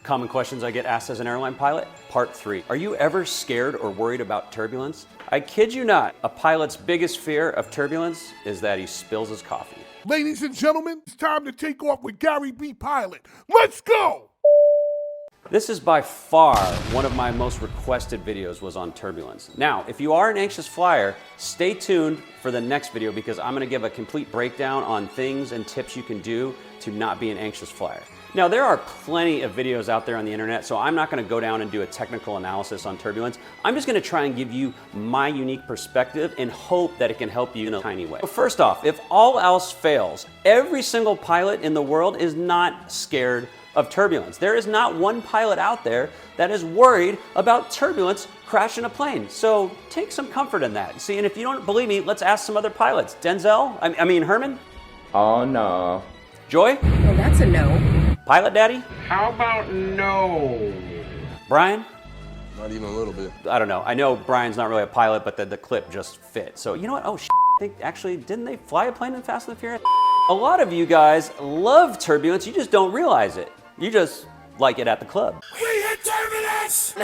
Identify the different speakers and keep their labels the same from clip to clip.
Speaker 1: Common questions I get asked as an airline pilot, part 3. Are you ever scared or worried about turbulence? I kid you not, a pilot's biggest fear of turbulence is that he spills his coffee.
Speaker 2: Ladies and gentlemen, it's time to take off with Gary B. Pilot. Let's go!
Speaker 1: This is by far one of my most requested videos was on turbulence. Now, if you are an anxious flyer, stay tuned for the next video because I'm gonna give a complete breakdown on things and tips you can do to not be an anxious flyer. Now, there are plenty of videos out there on the internet, so I'm not gonna go down and do a technical analysis on turbulence. I'm just gonna try and give you my unique perspective and hope that it can help you in a tiny way. So first off, if all else fails, every single pilot in the world is not scared of turbulence. There is not one pilot out there that is worried about turbulence crashing a plane. So take some comfort in that. See, and if you don't believe me, let's ask some other pilots. Denzel? I mean Herman?
Speaker 3: Oh no.
Speaker 1: Joy?
Speaker 4: Well, that's a no.
Speaker 1: Pilot Daddy?
Speaker 3: How about no?
Speaker 1: Brian?
Speaker 5: Not even a little bit.
Speaker 1: I don't know. I know Brian's not really a pilot, but the clip just fit. So you know what? Oh, didn't they fly a plane in Fast and the Furious? A lot of you guys love turbulence. You just don't realize it. You just like it at the club.
Speaker 2: We hit turbulence!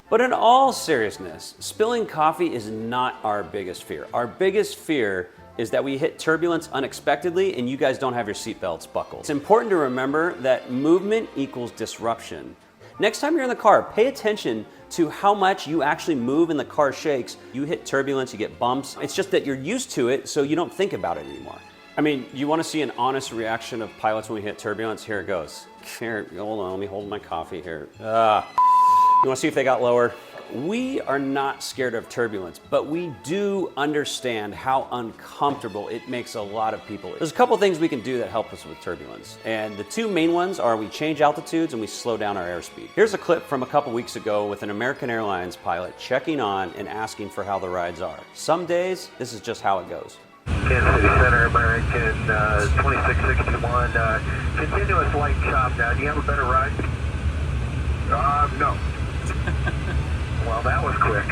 Speaker 1: But in all seriousness, spilling coffee is not our biggest fear. Our biggest fear is that we hit turbulence unexpectedly and you guys don't have your seatbelts buckled. It's important to remember that movement equals disruption. Next time you're in the car, pay attention to how much you actually move and the car shakes. You hit turbulence, you get bumps. It's just that you're used to it, so you don't think about it anymore. I mean, you want to see an honest reaction of pilots when we hit turbulence? Here it goes. Here, hold on, let me hold my coffee here. You want to see if they got lower? We are not scared of turbulence, but we do understand how uncomfortable it makes a lot of people. There's a couple things we can do that help us with turbulence. And the two main ones are we change altitudes and we slow down our airspeed. Here's a clip from a couple weeks ago with an American Airlines pilot checking on and asking for how the rides are. Some days, this is just how it goes.
Speaker 6: Kansas City Center, American 2661, continuous light chop now. Do you have a better ride?
Speaker 2: No.
Speaker 6: Well, that was quick.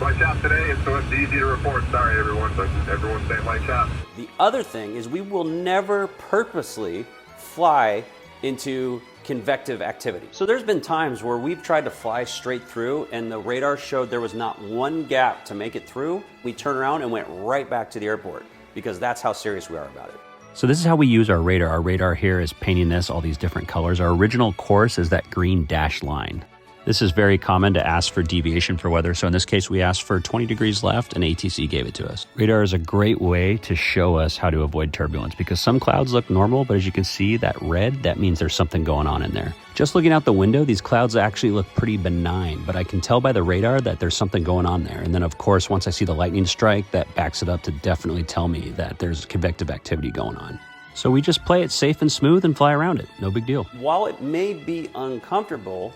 Speaker 2: Light chop today, and so it's easy to report. Sorry, everyone, but everyone's saying light chop.
Speaker 1: The other thing is we will never purposely fly into convective activity. So there's been times where we've tried to fly straight through and the radar showed there was not one gap to make it through. We turned around and went right back to the airport because that's how serious we are about it. So this is how we use our radar. Our radar here is painting this, all these different colors. Our original course is that green dashed line. This is very common to ask for deviation for weather. So in this case, we asked for 20 degrees left and ATC gave it to us. Radar is a great way to show us how to avoid turbulence because some clouds look normal, but as you can see, that red, that means there's something going on in there. Just looking out the window, these clouds actually look pretty benign, but I can tell by the radar that there's something going on there. And then of course, once I see the lightning strike, that backs it up to definitely tell me that there's convective activity going on. So we just play it safe and smooth and fly around it. No big deal. While it may be uncomfortable,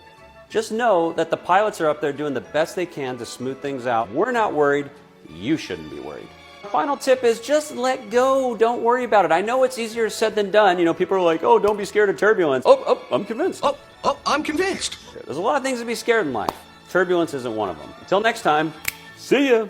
Speaker 1: just know that the pilots are up there doing the best they can to smooth things out. We're not worried. You shouldn't be worried. Final tip is just let go. Don't worry about it. I know it's easier said than done. You know, people are like, oh, don't be scared of turbulence. Oh, I'm convinced.
Speaker 5: Oh, I'm convinced.
Speaker 1: There's a lot of things to be scared in life. Turbulence isn't one of them. Until next time, see ya.